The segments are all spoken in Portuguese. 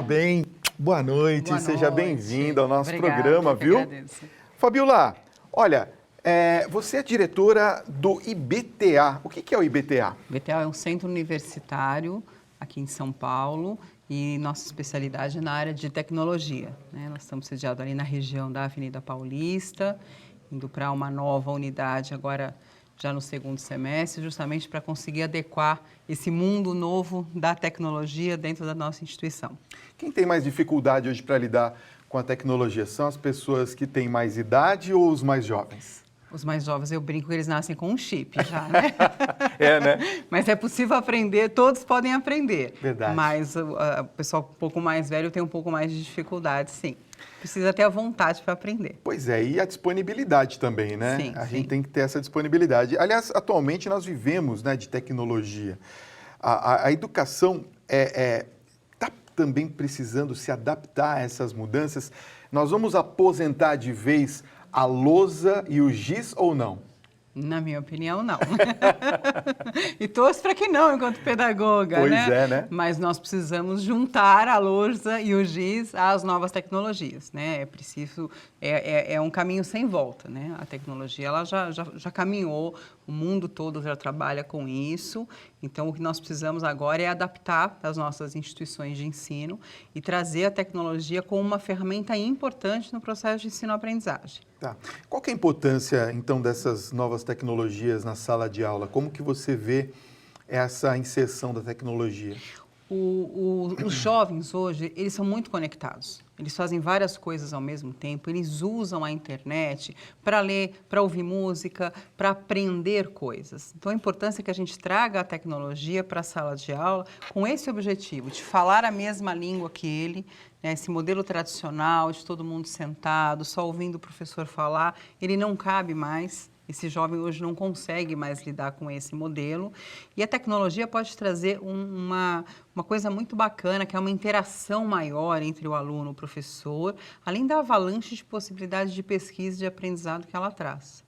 bem? Boa noite, Boa seja noite. bem-vinda ao nosso Obrigada, programa, eu que viu? agradeço. Fabiola, olha, você é diretora do IBTA. O que é o IBTA? O BTL é um centro universitário aqui em São Paulo e nossa especialidade é na área de tecnologia, né? Nós estamos sediados ali na região da Avenida Paulista, indo para uma nova unidade agora já no segundo semestre, justamente para conseguir adequar esse mundo novo da tecnologia dentro da nossa instituição. Quem tem mais dificuldade hoje para lidar com a tecnologia? São as pessoas que têm mais idade ou os mais jovens? Os mais jovens, eu brinco que eles nascem com um chip já, né? É, né? Mas é possível aprender, todos podem aprender. Verdade. Mas o pessoal um pouco mais velho tem um pouco mais de dificuldade, sim. Precisa ter a vontade para aprender. Pois é, e a disponibilidade também, né? Sim, A sim. gente tem que ter essa disponibilidade. Aliás, atualmente nós vivemos, né, de tecnologia. A educação está também precisando se adaptar a essas mudanças. Nós vamos aposentar de vez a lousa e o giz ou não? Na minha opinião, não. E torço para que não, enquanto pedagoga, Pois né? é, né? Mas nós precisamos juntar a lousa e o giz às novas tecnologias, né? É preciso, é um caminho sem volta, né? A tecnologia, ela já caminhou, o mundo todo já trabalha com isso. Então, o que nós precisamos agora é adaptar as nossas instituições de ensino e trazer a tecnologia como uma ferramenta importante no processo de ensino-aprendizagem. Tá. Qual que é a importância, então, dessas novas tecnologias na sala de aula? Como que você vê essa inserção da tecnologia? Os jovens hoje, eles são muito conectados. Eles fazem várias coisas ao mesmo tempo. Eles usam a internet para ler, para ouvir música, para aprender coisas. Então, a importância é que a gente traga a tecnologia para a sala de aula com esse objetivo, de falar a mesma língua que ele, né? Esse modelo tradicional de todo mundo sentado, só ouvindo o professor falar, ele não cabe mais. Esse jovem hoje não consegue mais lidar com esse modelo. E a tecnologia pode trazer uma coisa muito bacana, que é uma interação maior entre o aluno e o professor, além da avalanche de possibilidades de pesquisa e de aprendizado que ela traz.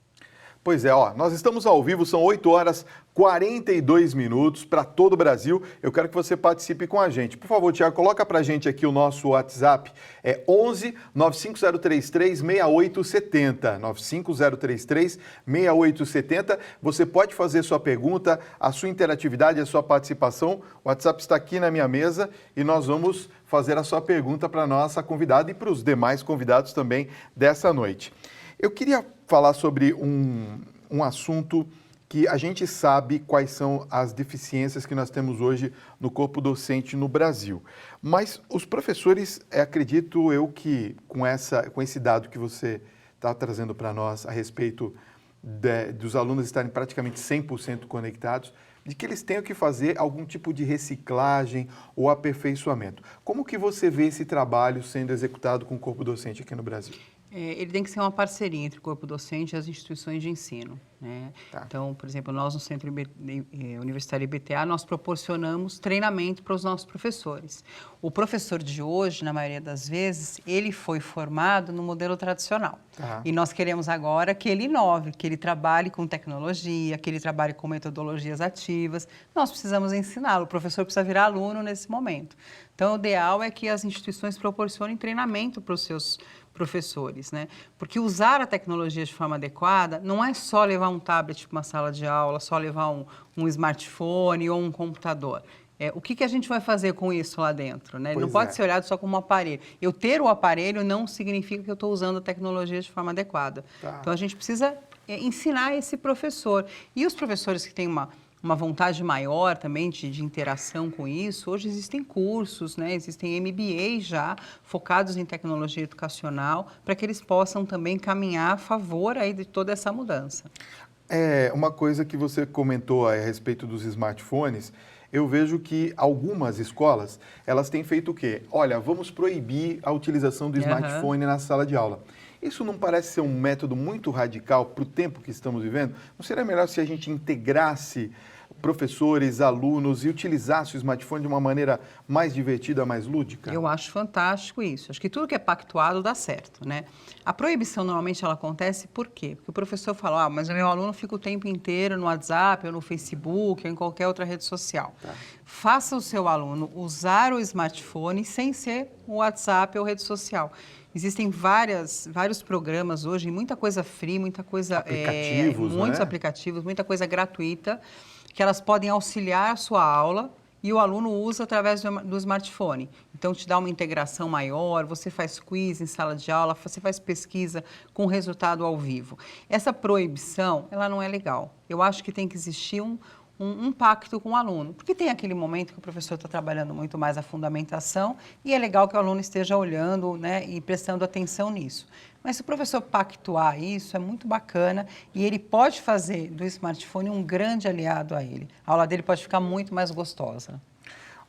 Pois é, ó, nós estamos ao vivo, são 8 horas 42 minutos para todo o Brasil. Eu quero que você participe com a gente. Por favor, Tiago, coloca para a gente aqui o nosso WhatsApp. É 11 95033 6870. 95033 6870. Você pode fazer sua pergunta, a sua interatividade, a sua participação. O WhatsApp está aqui na minha mesa e nós vamos fazer a sua pergunta para a nossa convidada e para os demais convidados também dessa noite. Eu queria falar sobre um assunto que a gente sabe quais são as deficiências que nós temos hoje no corpo docente no Brasil. Mas os professores, acredito eu que com esse dado que você está trazendo para nós a respeito dos alunos estarem praticamente 100% conectados, de que eles tenham que fazer algum tipo de reciclagem ou aperfeiçoamento. Como que você vê esse trabalho sendo executado com o corpo docente aqui no Brasil? Ele tem que ser uma parceria entre o corpo docente e as instituições de ensino, né? Tá. Então, por exemplo, nós no Centro Universitário IBTA, nós proporcionamos treinamento para os nossos professores. O professor de hoje, na maioria das vezes, ele foi formado no modelo tradicional. Tá. E nós queremos agora que ele inove, que ele trabalhe com tecnologia, que ele trabalhe com metodologias ativas. Nós precisamos ensiná-lo, o professor precisa virar aluno nesse momento. Então, o ideal é que as instituições proporcionem treinamento para os seus professores, né? Porque usar a tecnologia de forma adequada não é só levar um tablet para uma sala de aula, só levar um smartphone ou um computador. O que a gente vai fazer com isso lá dentro, né? Ele não pode ser olhado só como um aparelho. Eu ter o aparelho não significa que eu estou usando a tecnologia de forma adequada. Tá. Então, a gente precisa ensinar esse professor. E os professores que têm uma vontade maior também de interação com isso, hoje existem cursos, né? Existem MBAs já focados em tecnologia educacional para que eles possam também caminhar a favor aí de toda essa mudança. Uma coisa que você comentou a respeito dos smartphones, eu vejo que algumas escolas, elas têm feito o quê? Olha, vamos proibir a utilização do smartphone na sala de aula. Isso não parece ser um método muito radical para o tempo que estamos vivendo? Não seria melhor se a gente integrasse professores, alunos e utilizassem o smartphone de uma maneira mais divertida, mais lúdica? Eu acho fantástico isso. Acho que tudo que é pactuado dá certo, né? A proibição normalmente ela acontece por quê? Porque o professor fala, mas o meu aluno fica o tempo inteiro no WhatsApp, ou no Facebook, ou em qualquer outra rede social. Tá. Faça o seu aluno usar o smartphone sem ser o WhatsApp ou rede social. Existem vários programas hoje, muita coisa free, muita coisa... Aplicativos, muitos né? aplicativos, muita coisa gratuita, que elas podem auxiliar a sua aula e o aluno usa através do smartphone. Então, te dá uma integração maior, você faz quiz em sala de aula, você faz pesquisa com resultado ao vivo. Essa proibição, ela não é legal. Eu acho que tem que existir um pacto com o aluno, porque tem aquele momento que o professor está trabalhando muito mais a fundamentação e é legal que o aluno esteja olhando, né, e prestando atenção nisso. Mas se o professor pactuar isso, é muito bacana e ele pode fazer do smartphone um grande aliado a ele. A aula dele pode ficar muito mais gostosa.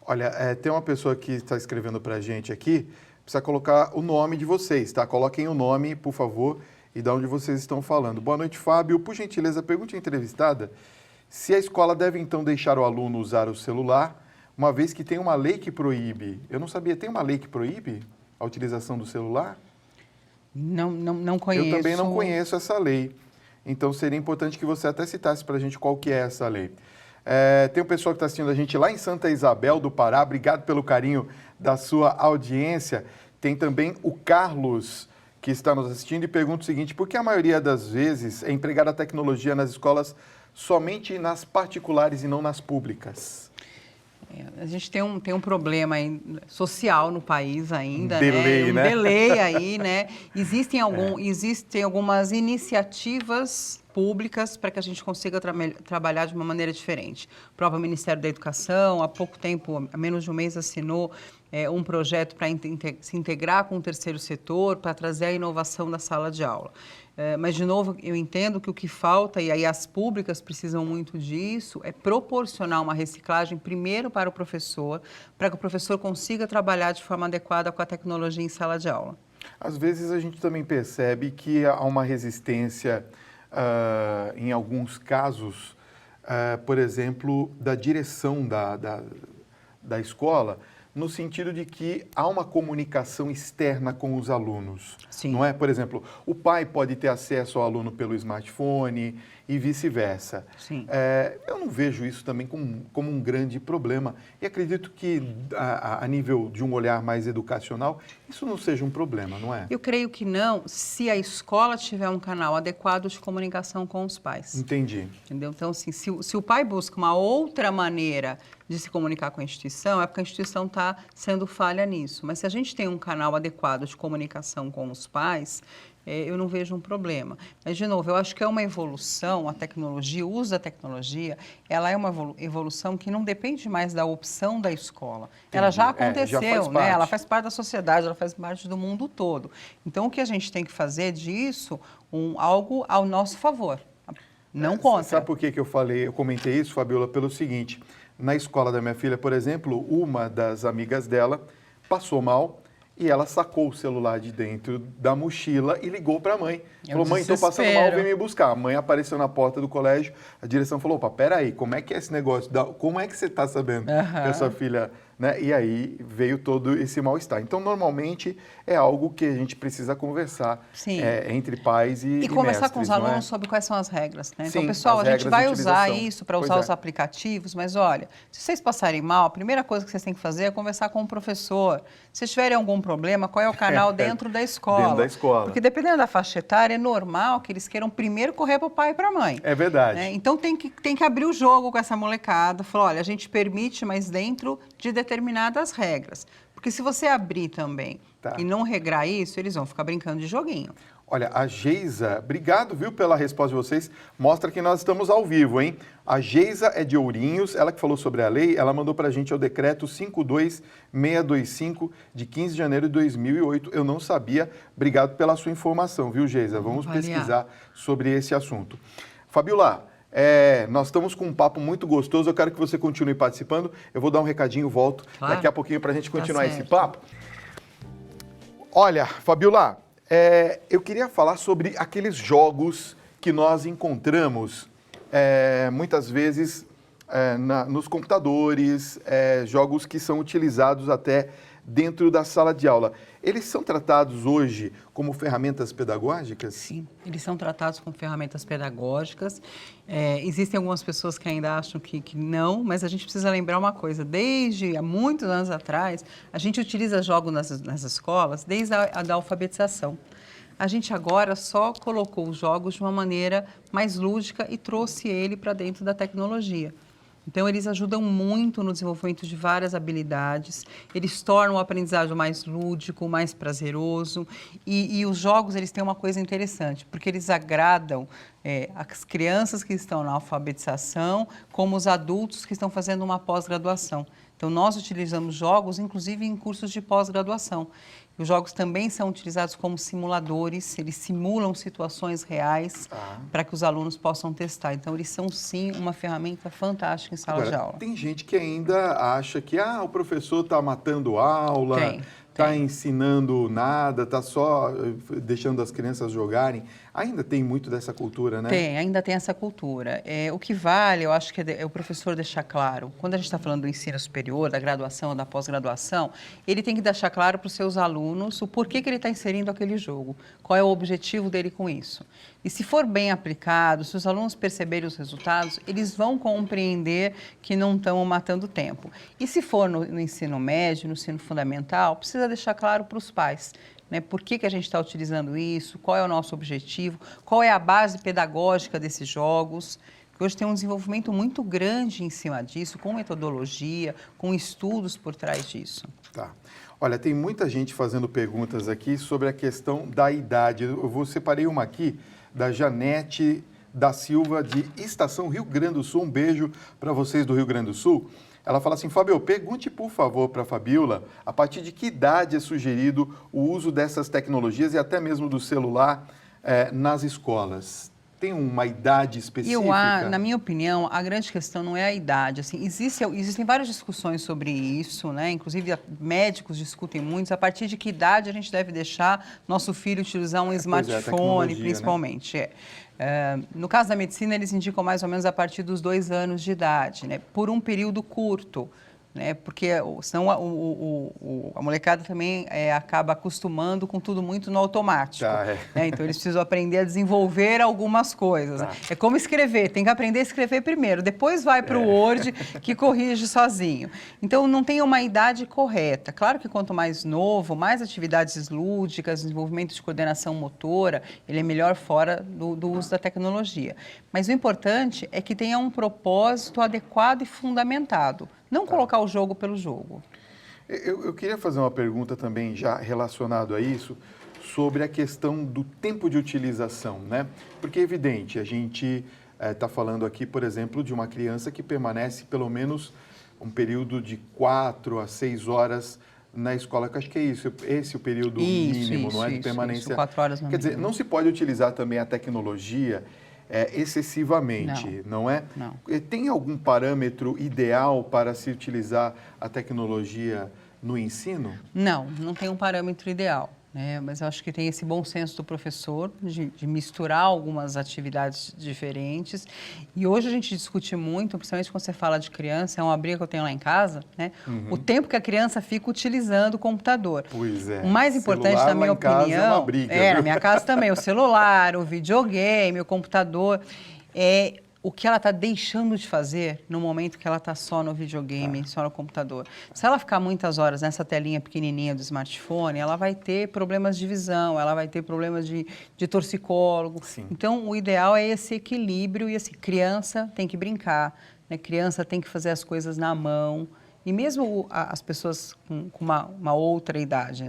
Olha, tem uma pessoa que está escrevendo para a gente aqui, precisa colocar o nome de vocês, tá? Coloquem o nome, por favor, e de onde vocês estão falando. Boa noite, Fábio. Por gentileza, pergunte à entrevistada se a escola deve, então, deixar o aluno usar o celular, uma vez que tem uma lei que proíbe. Eu não sabia, tem uma lei que proíbe a utilização do celular? Não conheço. Eu também não conheço essa lei. Então, seria importante que você até citasse para a gente qual que é essa lei. Tem um pessoal que está assistindo a gente lá em Santa Isabel do Pará. Obrigado pelo carinho da sua audiência. Tem também o Carlos, que está nos assistindo e pergunta o seguinte: por que a maioria das vezes é empregada a tecnologia nas escolas somente nas particulares e não nas públicas? A gente tem um problema social no país ainda, delay, né? Delay aí, né? Existem algumas iniciativas públicas para que a gente consiga trabalhar de uma maneira diferente. O próprio Ministério da Educação, há pouco tempo, há menos de um mês, assinou um projeto para se integrar com o terceiro setor, para trazer a inovação da sala de aula. Mas, de novo, eu entendo que o que falta, e aí as públicas precisam muito disso, é proporcionar uma reciclagem primeiro para o professor, para que o professor consiga trabalhar de forma adequada com a tecnologia em sala de aula. Às vezes a gente também percebe que há uma resistência, em alguns casos, por exemplo, da direção da escola, no sentido de que há uma comunicação externa com os alunos. Sim. Não é? Por exemplo, o pai pode ter acesso ao aluno pelo smartphone e vice-versa. Sim. Eu não vejo isso também como um grande problema. E acredito que, a nível de um olhar mais educacional, isso não seja um problema, não é? Eu creio que não, se a escola tiver um canal adequado de comunicação com os pais. Entendi. Entendeu? Então, assim, se o pai busca uma outra maneira de se comunicar com a instituição, é porque a instituição está sendo falha nisso. Mas se a gente tem um canal adequado de comunicação com os pais, eu não vejo um problema. Mas, de novo, eu acho que é uma evolução, a tecnologia, o uso da tecnologia, ela é uma evolução que não depende mais da opção da escola. Entendi. Ela já aconteceu, já né? Ela faz parte da sociedade, ela faz parte do mundo todo. Então, o que a gente tem que fazer disso algo ao nosso favor, não contra. Sabe por que eu comentei isso, Fabiola? Pelo seguinte: na escola da minha filha, por exemplo, uma das amigas dela passou mal e ela sacou o celular de dentro da mochila e ligou para a mãe. Falou: mãe, estou passando mal, vem me buscar. A mãe apareceu na porta do colégio, a direção falou: opa, peraí, como é que é esse negócio? Como é que você está sabendo que a sua filha... Né? E aí veio todo esse mal-estar. Então, normalmente, é algo que a gente precisa conversar entre pais e conversar mestres, com os alunos sobre quais são as regras. Né? Sim, então, pessoal, a gente vai usar isso para usar é. os aplicativos, mas olha, se vocês passarem mal, a primeira coisa que vocês têm que fazer é conversar com o professor. Se tiverem algum problema, qual é o canal dentro da escola? Dentro da escola. Porque dependendo da faixa etária, é normal que eles queiram primeiro correr para o pai e para a mãe. É verdade. Né? Então, tem que abrir o jogo com essa molecada, falar, olha, a gente permite, mas dentro de determinadas regras. Porque se você abrir também e não regrar isso, eles vão ficar brincando de joguinho. Olha, a Geisa, obrigado, viu, pela resposta de vocês. Mostra que nós estamos ao vivo, hein? A Geisa é de Ourinhos, ela que falou sobre a lei, ela mandou pra gente o decreto 52625 de 15 de janeiro de 2008. Eu não sabia. Obrigado pela sua informação, viu, Geisa? Vamos pesquisar sobre esse assunto. Fabiola, nós estamos com um papo muito gostoso, eu quero que você continue participando. Eu vou dar um recadinho, volto daqui a pouquinho para a gente continuar esse papo. Olha, Fabiola, eu queria falar sobre aqueles jogos que nós encontramos muitas vezes nos computadores, jogos que são utilizados até dentro da sala de aula. Eles são tratados hoje como ferramentas pedagógicas? Sim, eles são tratados como ferramentas pedagógicas. Existem algumas pessoas que ainda acham que não, mas a gente precisa lembrar uma coisa. Desde há muitos anos atrás, a gente utiliza jogos nas escolas desde a da alfabetização. A gente agora só colocou os jogos de uma maneira mais lúdica e trouxe ele para dentro da tecnologia. Então, eles ajudam muito no desenvolvimento de várias habilidades, eles tornam o aprendizado mais lúdico, mais prazeroso, e os jogos, eles têm uma coisa interessante, porque eles agradam as crianças que estão na alfabetização, como os adultos que estão fazendo uma pós-graduação. Então, nós utilizamos jogos, inclusive, em cursos de pós-graduação. Os jogos também são utilizados como simuladores, eles simulam situações reais para que os alunos possam testar. Então, eles são, sim, uma ferramenta fantástica em sala de aula. Tem gente que ainda acha que o professor está matando aula, está ensinando nada, está só deixando as crianças jogarem. Ainda tem muito dessa cultura, né? Ainda tem essa cultura. O que vale, eu acho que é o professor deixar claro, quando a gente está falando do ensino superior, da graduação, da pós-graduação, ele tem que deixar claro para os seus alunos o porquê que ele está inserindo aquele jogo, qual é o objetivo dele com isso. E se for bem aplicado, se os alunos perceberem os resultados, eles vão compreender que não estão matando tempo. E se for no ensino médio, no ensino fundamental, precisa deixar claro para os pais. Por que a gente está utilizando isso, qual é o nosso objetivo, qual é a base pedagógica desses jogos. Porque hoje tem um desenvolvimento muito grande em cima disso, com metodologia, com estudos por trás disso. Tá. Olha, tem muita gente fazendo perguntas aqui sobre a questão da idade. Eu separei uma aqui da Janete da Silva, de Estação Rio Grande do Sul. Um beijo para vocês do Rio Grande do Sul. Ela fala assim: Fábio, pergunte, por favor, para a Fabiola, a partir de que idade é sugerido o uso dessas tecnologias e até mesmo do celular nas escolas? Tem uma idade específica? Na minha opinião, a grande questão não é a idade. Assim, existem várias discussões sobre isso, né? Inclusive, médicos discutem muito. A partir de que idade a gente deve deixar nosso filho utilizar um smartphone, principalmente? Né? No caso da medicina, eles indicam mais ou menos a partir dos 2 anos de idade, né? Por um período curto. Porque senão a molecada também acaba acostumando com tudo muito no automático. Então, eles precisam aprender a desenvolver algumas coisas. É como escrever, tem que aprender a escrever primeiro, depois vai para o Word, que corrige sozinho. Então, não tem uma idade correta. Claro que quanto mais novo, mais atividades lúdicas, desenvolvimento de coordenação motora, ele é melhor fora do uso da tecnologia. Mas o importante é que tenha um propósito adequado e fundamentado. Não colocar o jogo pelo jogo. Eu queria fazer uma pergunta também já relacionado a isso, sobre a questão do tempo de utilização, né? Porque é evidente, a gente está falando aqui, por exemplo, de uma criança que permanece pelo menos um período de 4 a 6 horas na escola, que acho que é isso, esse é o período mínimo, não é? De permanência. 4 horas no Quer dizer, não se pode utilizar também a tecnologia excessivamente, não é? Não. Tem algum parâmetro ideal para se utilizar a tecnologia no ensino? Não tem um parâmetro ideal. Mas eu acho que tem esse bom senso do professor de misturar algumas atividades diferentes. E hoje a gente discute muito, principalmente quando você fala de criança, é uma briga que eu tenho lá em casa, o tempo que a criança fica utilizando o computador. Pois é. O mais importante, celular, na minha opinião, é uma briga, na minha casa também, o celular, o videogame, o computador, o que ela está deixando de fazer no momento que ela está só no videogame, só no computador. Se ela ficar muitas horas nessa telinha pequenininha do smartphone, ela vai ter problemas de visão, ela vai ter problemas de torcicólogo. Sim. Então, o ideal é esse equilíbrio e assim, criança tem que brincar, criança tem que fazer as coisas na mão. E mesmo as pessoas com uma outra idade,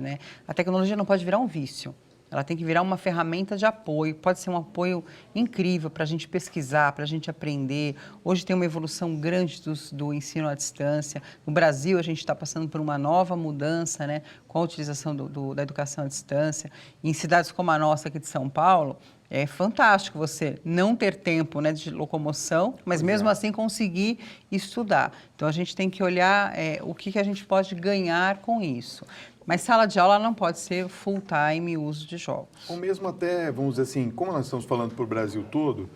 a tecnologia não pode virar um vício. Ela tem que virar uma ferramenta de apoio, pode ser um apoio incrível para a gente pesquisar, para a gente aprender. Hoje tem uma evolução grande do ensino à distância. No Brasil, a gente está passando por uma nova mudança, com a utilização da educação à distância. E em cidades como a nossa aqui de São Paulo, é fantástico você não ter tempo de locomoção, mas mesmo assim conseguir estudar. Então, a gente tem que olhar o que a gente pode ganhar com isso. Mas sala de aula não pode ser full-time uso de jogos. Ou mesmo até, vamos dizer assim, como nós estamos falando para o Brasil todo,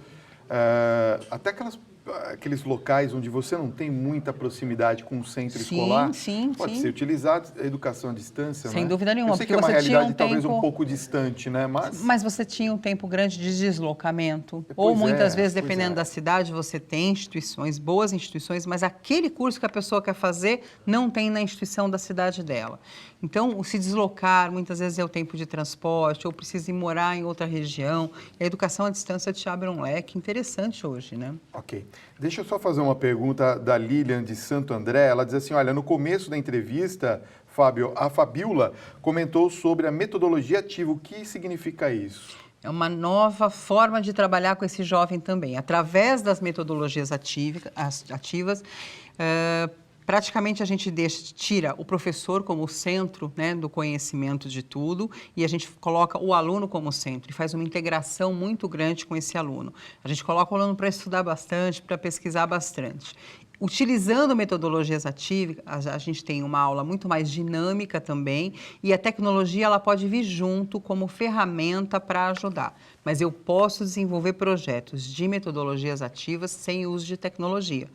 até aquelas aqueles locais onde você não tem muita proximidade com o centro escolar, pode ser utilizado a educação à distância, sem né? dúvida nenhuma. Eu sei que é uma realidade talvez um pouco distante, né? Mas você tinha um tempo grande de deslocamento. Ou muitas vezes, dependendo da cidade, você tem instituições, boas instituições, mas aquele curso que a pessoa quer fazer não tem na instituição da cidade dela. Então, se deslocar, muitas vezes é o tempo de transporte, ou precisa ir morar em outra região. A educação à distância te abre um leque interessante hoje, né? Ok. Deixa eu só fazer uma pergunta da Lilian de Santo André. Ela diz assim, olha, no começo da entrevista, Fábio, a Fabiola comentou sobre a metodologia ativa. O que significa isso? É uma nova forma de trabalhar com esse jovem também. Através das metodologias ativas, praticamente a gente tira o professor como centro, né, do conhecimento de tudo e a gente coloca o aluno como centro e faz uma integração muito grande com esse aluno. A gente coloca o aluno para estudar bastante, para pesquisar bastante. Utilizando metodologias ativas, a gente tem uma aula muito mais dinâmica também e a tecnologia ela pode vir junto como ferramenta para ajudar. Mas eu posso desenvolver projetos de metodologias ativas sem uso de tecnologia.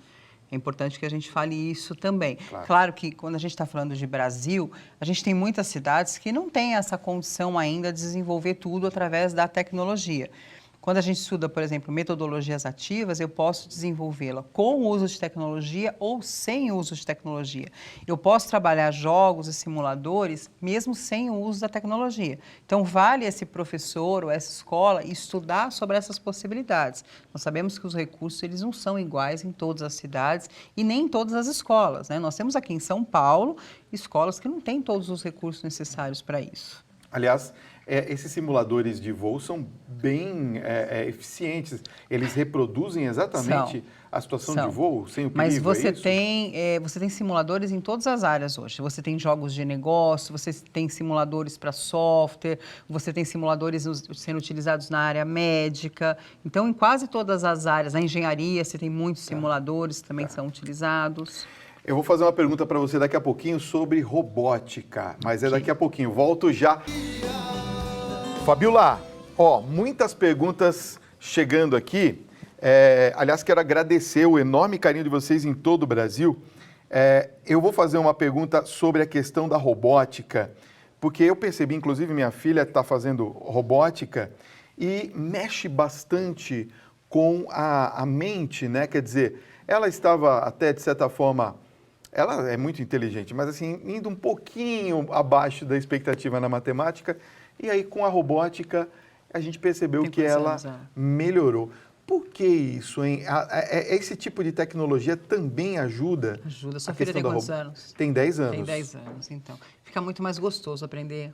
É importante que a gente fale isso também. Claro que quando a gente está falando de Brasil, a gente tem muitas cidades que não têm essa condição ainda de desenvolver tudo através da tecnologia. Quando a gente estuda, por exemplo, metodologias ativas, eu posso desenvolvê-la com o uso de tecnologia ou sem uso de tecnologia. Eu posso trabalhar jogos e simuladores mesmo sem o uso da tecnologia. Então, vale esse professor ou essa escola estudar sobre essas possibilidades. Nós sabemos que os recursos eles não são iguais em todas as cidades e nem em todas as escolas, né? Nós temos aqui em São Paulo escolas que não têm todos os recursos necessários para isso. Aliás, esses simuladores de voo são bem eficientes. Eles reproduzem exatamente a situação de voo sem o perigo, mas você é isso? Você tem simuladores em todas as áreas hoje. Você tem jogos de negócio, você tem simuladores para software, você tem simuladores sendo utilizados na área médica. Então, em quase todas as áreas, na engenharia, você tem muitos simuladores que também são utilizados. Eu vou fazer uma pergunta para você daqui a pouquinho sobre robótica, mas é daqui a pouquinho. Volto já. Fabiola, muitas perguntas chegando aqui. Aliás, quero agradecer o enorme carinho de vocês em todo o Brasil. Eu vou fazer uma pergunta sobre a questão da robótica, porque eu percebi, inclusive, minha filha está fazendo robótica e mexe bastante com a mente, né? Quer dizer, ela estava até, de certa forma, ela é muito inteligente, mas assim, indo um pouquinho abaixo da expectativa na matemática, e aí com a robótica a gente percebeu que ela melhorou. Por que isso, hein? Esse tipo de tecnologia também ajuda? Ajuda. Sua filha tem quantos anos? Tem 10 anos. Tem 10 anos, então. Fica muito mais gostoso aprender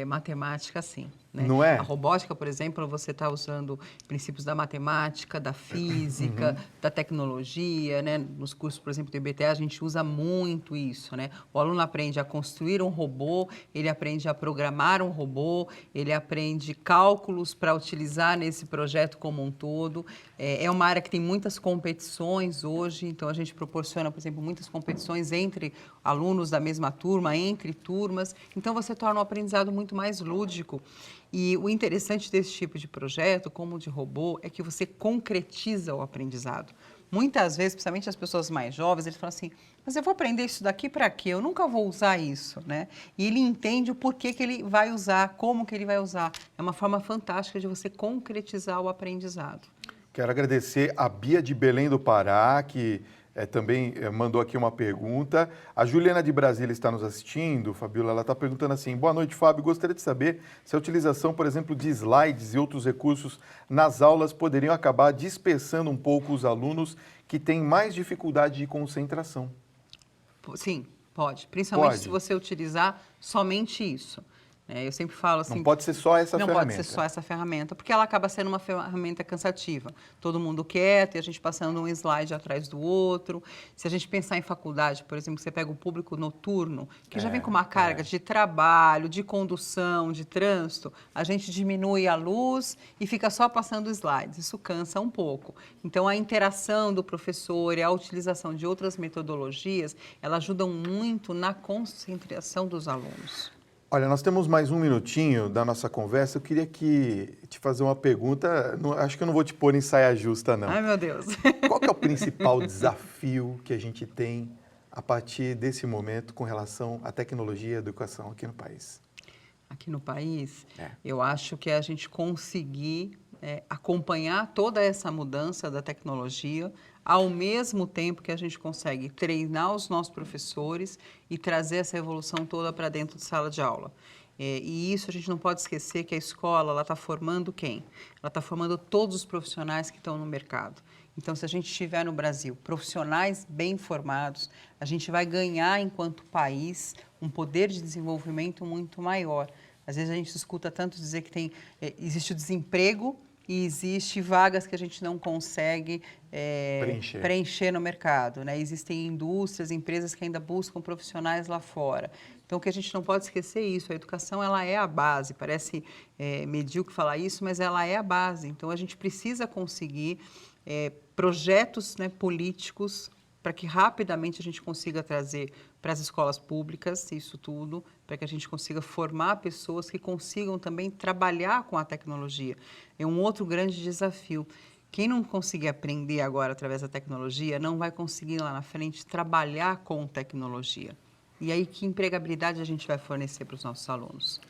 matemática assim, né? Não é? A robótica, por exemplo, você está usando princípios da matemática, da física, da tecnologia, né? Nos cursos, por exemplo, do IBT, a gente usa muito isso, né? O aluno aprende a construir um robô, ele aprende a programar um robô, ele aprende cálculos para utilizar nesse projeto como um todo. É uma área que tem muitas competições hoje, então a gente proporciona, por exemplo, muitas competições entre alunos da mesma turma, entre turmas. Então você torna o aprendizado muito mais lúdico. E o interessante desse tipo de projeto, como o de robô, é que você concretiza o aprendizado. Muitas vezes, principalmente as pessoas mais jovens, eles falam assim, mas eu vou aprender isso daqui para quê? Eu nunca vou usar isso, né? E ele entende o porquê que ele vai usar, como que ele vai usar. É uma forma fantástica de você concretizar o aprendizado. Quero agradecer a Bia de Belém do Pará, que também mandou aqui uma pergunta. A Juliana de Brasília está nos assistindo, Fabiola, ela está perguntando assim, boa noite, Fábio, gostaria de saber se a utilização, por exemplo, de slides e outros recursos nas aulas poderiam acabar dispersando um pouco os alunos que têm mais dificuldade de concentração. Sim, pode, principalmente se você utilizar somente isso. Eu sempre falo assim... Não pode ser só essa ferramenta. Não pode ser só essa ferramenta, porque ela acaba sendo uma ferramenta cansativa. Todo mundo quieto e a gente passando um slide atrás do outro. Se a gente pensar em faculdade, por exemplo, você pega o público noturno, que já vem com uma carga de trabalho, de condução, de trânsito, a gente diminui a luz e fica só passando slides. Isso cansa um pouco. Então, a interação do professor e a utilização de outras metodologias, elas ajudam muito na concentração dos alunos. Olha, nós temos mais um minutinho da nossa conversa. Eu queria te fazer uma pergunta. Acho que eu não vou te pôr em saia justa, não. Ai, meu Deus. Qual que é o principal desafio que a gente tem a partir desse momento com relação à tecnologia e à educação aqui no país? Aqui no país, eu acho que é a gente conseguir acompanhar toda essa mudança da tecnologia, ao mesmo tempo que a gente consegue treinar os nossos professores e trazer essa evolução toda para dentro de sala de aula. E isso a gente não pode esquecer que a escola está formando quem? Ela está formando todos os profissionais que estão no mercado. Então, se a gente tiver no Brasil profissionais bem formados, a gente vai ganhar, enquanto país, um poder de desenvolvimento muito maior. Às vezes a gente escuta tanto dizer que existe o desemprego e existe vagas que a gente não consegue preencher no mercado, né? Existem indústrias, empresas que ainda buscam profissionais lá fora. Então, o que a gente não pode esquecer é isso, a educação ela é a base, parece medíocre falar isso, mas ela é a base. Então, a gente precisa conseguir projetos, né, políticos para que rapidamente a gente consiga trazer para as escolas públicas isso tudo, para que a gente consiga formar pessoas que consigam também trabalhar com a tecnologia. É um outro grande desafio. Quem não conseguir aprender agora através da tecnologia não vai conseguir lá na frente trabalhar com tecnologia. E aí, que empregabilidade a gente vai fornecer para os nossos alunos?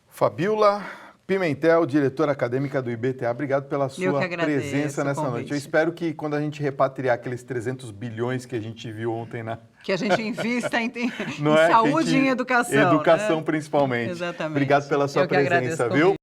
Fabíola Pimentel, diretora acadêmica do IBTA, obrigado pela sua presença nessa noite. Eu espero que quando a gente repatriar aqueles 300 bilhões que a gente viu ontem que a gente invista em saúde e em educação. Educação, né? Principalmente. Exatamente. Obrigado pela sua presença, viu?